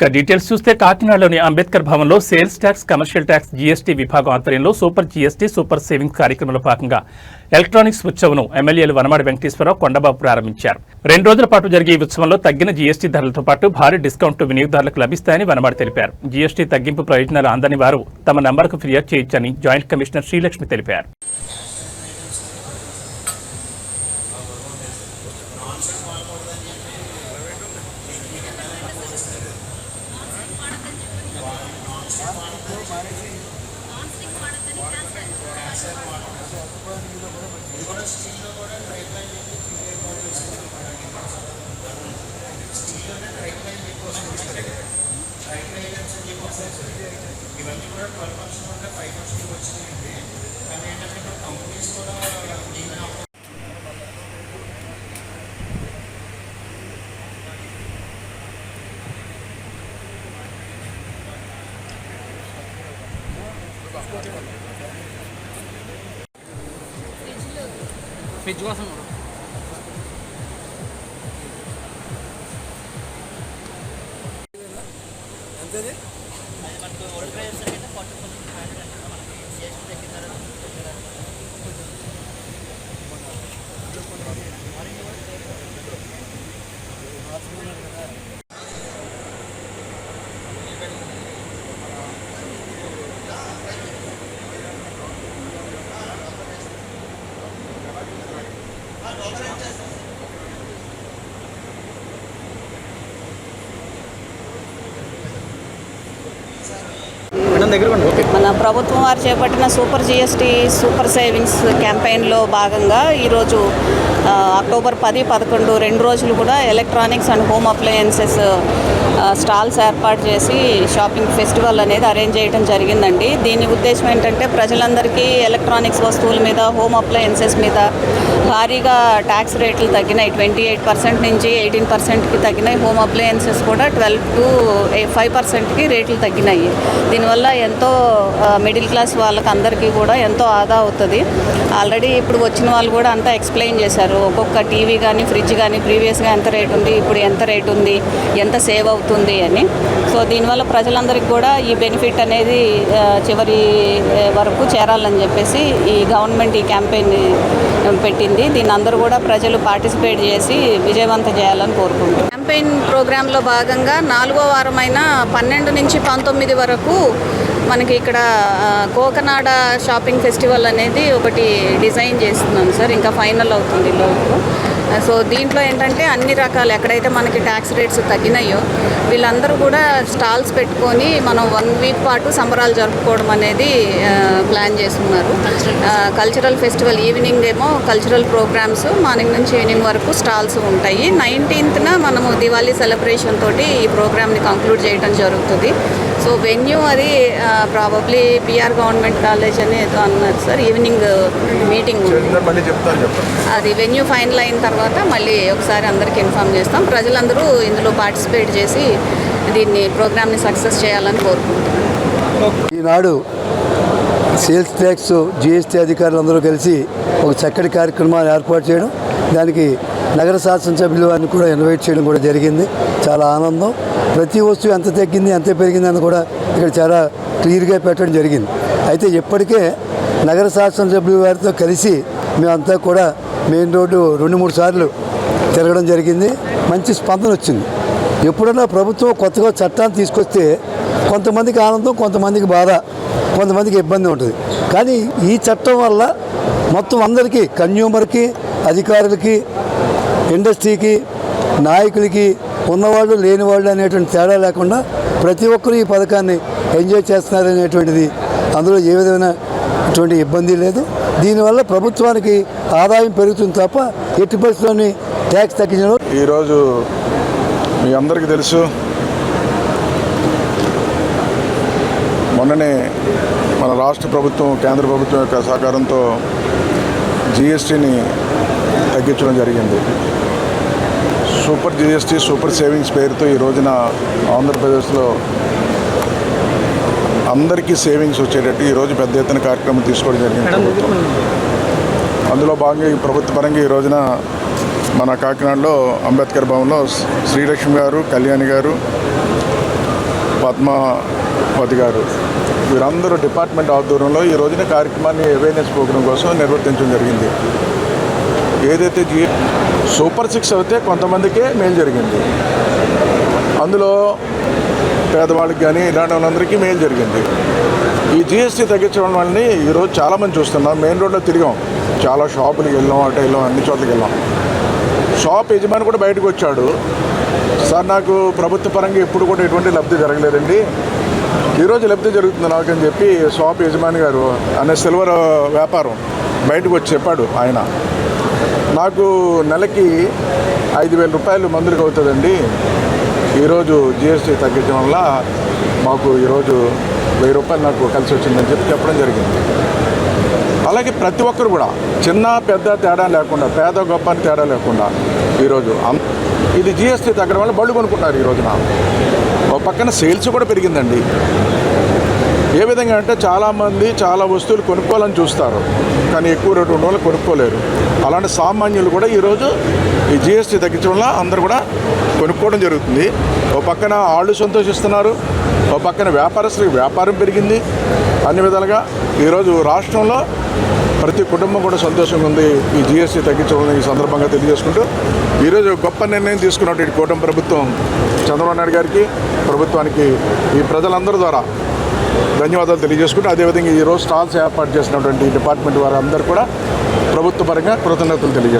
ఇక డీటెయిల్స్ చూస్తే కాకినాడలోని అంబేద్కర్ భవన్లో sales tax, commercial tax, GST విభాగం ఆధ్వర్యంలో సూపర్ జీఎస్టీ, సూపర్ సేవింగ్స్ కార్యక్రమంలో భాగంగా ఎలక్ట్రానిక్స్ ఉత్సవం ఎమ్మెల్యేలు వనమాడి వెంకటేశ్వరరావు, కొండబాబు ప్రారంభించారు. 2 రోజుల పాటు జరిగే ఈ ఉత్సవంలో తగ్గిన జీఎస్టీ ధరలతో పాటు భారీ డిస్కౌంట్లు వినియోగదారులకు లభిస్తాయని వనమాడి తెలిపారు. జీఎస్టీ తగ్గింపు ప్రయోజనాలు అందని వారు తమ నంబర్కు ఫిర్యాదు చేయొచ్చని జాయింట్ కమిషనర్ శ్రీలక్ష్మి తెలిపారు. ఇవన్నీ కూడా 12% ఉంటే 5% వచ్చినాయండి. కానీ ఏంటంటే ఇప్పుడు కంపెనీస్ కూడా ఫ్రిడ్జ్ కోసం ఎంతది మనకు ఓల్డ్ ప్రైస్ అయితే 40% మనకి జీఎస్టీ తగ్గిన తర్వాత మన ప్రభుత్వం వారు చేపట్టిన సూపర్ జీఎస్టీ, సూపర్ సేవింగ్స్ క్యాంపెయిన్లో భాగంగా ఈరోజు అక్టోబర్ 10, 11 2 రోజులు కూడా electronics and home appliances stalls ఏర్పాటు చేసి షాపింగ్ ఫెస్టివల్ అనేది అరేంజ్ చేయడం జరిగిందండి. దీని ఉద్దేశం ఏంటంటే ప్రజలందరికీ ఎలక్ట్రానిక్స్ వస్తువుల మీద, హోమ్ అప్లయన్సెస్ మీద భారీగా ట్యాక్స్ రేట్లు తగ్గినాయి. 28% నుంచి 18%కి తగ్గినాయి. హోమ్ అప్లయన్సెస్ కూడా 12 to 5%కి రేట్లు తగ్గినాయి. దీనివల్ల ఎంతో మిడిల్ క్లాస్ వాళ్ళకి అందరికీ కూడా ఎంతో ఆదా అవుతుంది. ఆల్రెడీ ఇప్పుడు వచ్చిన వాళ్ళు కూడా అంతా ఎక్స్ప్లెయిన్ చేశారు. ఒక్కొక్క టీవీ కానీ, ఫ్రిడ్జ్ కానీ ప్రీవియస్గా ఎంత రేట్ ఉంది, ఇప్పుడు ఎంత రేట్ ఉంది, ఎంత సేవ్ అవుతుంది అని. సో దీనివల్ల ప్రజలందరికీ కూడా ఈ బెనిఫిట్ అనేది చివరి వరకు చేరాలని చెప్పేసి ఈ గవర్నమెంట్ ఈ క్యాంపెయిన్ పెట్టింది. దీన్ని అందరూ కూడా ప్రజలు పార్టిసిపేట్ చేసి విజయవంతం చేయాలని కోరుకుంటున్నాం. క్యాంపెయిన్ ప్రోగ్రాంలో భాగంగా 4వ వారమైన 12 నుంచి 19 వరకు మనకి ఇక్కడ కోకనాడ షాపింగ్ ఫెస్టివల్ అనేది ఒకటి డిజైన్ చేస్తున్నాం సార్. ఇంకా ఫైనల్ అవుతుంది లోపు. సో దీంట్లో ఏంటంటే అన్ని రకాలు ఎక్కడైతే మనకి ట్యాక్స్ రేట్స్ తగ్గినాయో వీళ్ళందరూ కూడా స్టాల్స్ పెట్టుకొని మనం 1 వీక్ పాటు సంబరాలు జరుపుకోవడం అనేది ప్లాన్ చేస్తున్నారు. కల్చరల్ ఫెస్టివల్ ఈవినింగ్ ఏమో కల్చరల్ ప్రోగ్రామ్స్, మార్నింగ్ నుంచి ఈవినింగ్ వరకు స్టాల్స్ ఉంటాయి. 19th మనము దివాళీ సెలబ్రేషన్ తోటి ఈ ప్రోగ్రామ్ని కంక్లూడ్ చేయడం జరుగుతుంది. సో వెన్యూ అది ప్రాబబ్లీ పిఆర్ గవర్నమెంట్ కాలేజ్ అని ఏదో అన్నారు సార్. ఈవినింగ్ మీటింగ్ అది వెన్యూ ఫైనల్ అయిన తర్వాత మళ్ళీ ఒకసారి అందరికీ ఇన్ఫామ్ చేస్తాం. ప్రజలందరూ ఇందులో పార్టిసిపేట్ చేసి దీన్ని ప్రోగ్రామ్ని సక్సెస్ చేయాలని కోరుకుంటున్నాం. ఈనాడు సేల్స్ ట్యాక్స్, జీఎస్టీ అధికారులందరూ కలిసి ఒక చక్కటి కార్యక్రమాన్ని ఏర్పాటు చేయడం, దానికి నగర శాసనసభ్యులు వారిని కూడా ఇన్వైట్ చేయడం కూడా జరిగింది. చాలా ఆనందం. ప్రతి వస్తువు ఎంత తగ్గింది, ఎంత పెరిగింది అని కూడా ఇక్కడ చాలా క్లియర్గా పెట్టడం జరిగింది. అయితే ఇప్పటికే నగర శాసనసభ్యుల వారితో కలిసి మేమంతా కూడా మెయిన్ రోడ్డు 2-3 సార్లు తిరగడం జరిగింది. మంచి స్పందన వచ్చింది. ఎప్పుడన్నా ప్రభుత్వం కొత్తగా చట్టాన్ని తీసుకొస్తే కొంతమందికి ఆనందం, కొంతమందికి బాధ, కొంతమందికి ఇబ్బంది ఉంటుంది. కానీ ఈ చట్టం వల్ల మొత్తం అందరికీ, కన్జ్యూమర్కి, అధికారులకి, ఇండస్ట్రీకి, నాయకులకి, ఉన్నవాళ్ళు లేనివాళ్ళు అనేటువంటి తేడా లేకుండా ప్రతి ఒక్కరూ ఈ పథకాన్ని ఎంజాయ్ చేస్తున్నారనేటువంటిది అందులో ఏ విధమైనటువంటి ఇబ్బంది లేదు. దీనివల్ల ప్రభుత్వానికి ఆదాయం పెరుగుతుంది తప్ప ఎట్టి పరిస్థితుల్లోని ట్యాక్స్ తగ్గించడం. ఈరోజు మీ అందరికీ తెలుసు, మొన్ననే మన రాష్ట్ర ప్రభుత్వం, కేంద్ర ప్రభుత్వం యొక్క సహకారంతో జీఎస్టీని తగ్గించడం జరిగింది. సూపర్ జీఎస్టీ, సూపర్ సేవింగ్స్ పేరుతో ఈ రోజున ఆంధ్రప్రదేశ్లో అందరికీ సేవింగ్స్ వచ్చేటట్టు ఈరోజు పెద్ద ఎత్తున కార్యక్రమం తీసుకోవడం జరిగింది. అందులో భాగంగా ఈ ప్రభుత్వ పరంగా ఈ రోజున మన కాకినాడలో అంబేద్కర్ భవన్లో శ్రీలక్ష్మి గారు, కళ్యాణి గారు, పద్మావతి గారు వీరందరూ డిపార్ట్మెంట్ ఆధ్వర్యంలో ఈ రోజున కార్యక్రమాన్ని అవేర్నెస్ ప్రోగ్రాం కోసం నిర్వర్తించడం జరిగింది. ఏదైతే సూపర్ 6 అయితే కొంతమందికే మేలు జరిగింది, అందులో పేదవాళ్ళకి కానీ ఇలాంటి వాళ్ళందరికీ మేలు జరిగింది. ఈ జిఎస్టీ తగ్గించడం వల్లనే ఈరోజు చాలామంది చూస్తున్నాం. మెయిన్ రోడ్లో తిరిగాం, చాలా షాపులకు వెళ్ళాం, అటు వెళ్ళాం, అన్ని చోట్లకి వెళ్ళాం. షాప్ యజమాని కూడా బయటకు వచ్చాడు, సార్ నాకు ప్రభుత్వ పరంగా ఎప్పుడు కూడా ఎటువంటి లబ్ధి జరగలేదండి, ఈరోజు లబ్ధి జరుగుతుంది నాకని చెప్పి షాప్ యజమాని గారు అనే సిల్వర్ వ్యాపారం బయటకు వచ్చి చెప్పాడు. ఆయన నాకు నెలకి 5,000 రూపాయలు మందులకు అవుతుందండి, ఈరోజు జిఎస్టీ తగ్గించడం వల్ల మాకు ఈరోజు 1000 రూపాయలు నాకు కలిసి వచ్చిందని చెప్పి చెప్పడం జరిగింది. అలాగే ప్రతి ఒక్కరు కూడా చిన్న పెద్ద తేడా లేకుండా, పేద గొప్ప అని తేడా లేకుండా ఈరోజు ఇది జిఎస్టీ తగ్గడం వల్ల బళ్ళు కొనుక్కుంటున్నారు. ఈ రోజున ఒక పక్కన సేల్స్ కూడా పెరిగిందండి. ఏ విధంగా అంటే చాలామంది చాలా వస్తువులు కొనుక్కోవాలని చూస్తారు, కానీ ఎక్కువ రేటు ఉన్న వాళ్ళు కొనుక్కోలేరు. అలాంటి సామాన్యులు కూడా ఈరోజు ఈ జిఎస్టీ తగ్గించడం వల్ల అందరూ కూడా కొనుక్కోవడం జరుగుతుంది. ఓ పక్కన వాళ్ళు సంతోషిస్తున్నారు, ఓ పక్కన వ్యాపారస్తులకు వ్యాపారం పెరిగింది. అన్ని విధాలుగా ఈరోజు రాష్ట్రంలో ప్రతి కుటుంబం కూడా సంతోషంగా ఉంది ఈ జిఎస్టీ తగ్గించడం ఈ సందర్భంగా తెలియజేసుకుంటూ ఈరోజు గొప్ప నిర్ణయం తీసుకున్నటువంటి కూటమి ప్రభుత్వం చంద్రబాబు నాయుడు గారికి, ప్రభుత్వానికి ఈ ప్రజలందరి ద్వారా ధన్యవాదాలు తెలియజేసుకుంటూ, అదేవిధంగా ఈరోజు స్టాల్స్ ఏర్పాటు చేసినటువంటి డిపార్ట్మెంట్ వారందరూ కూడా ప్రభుత్వ పరంగా కృతజ్ఞతలు తెలియజేస్తారు.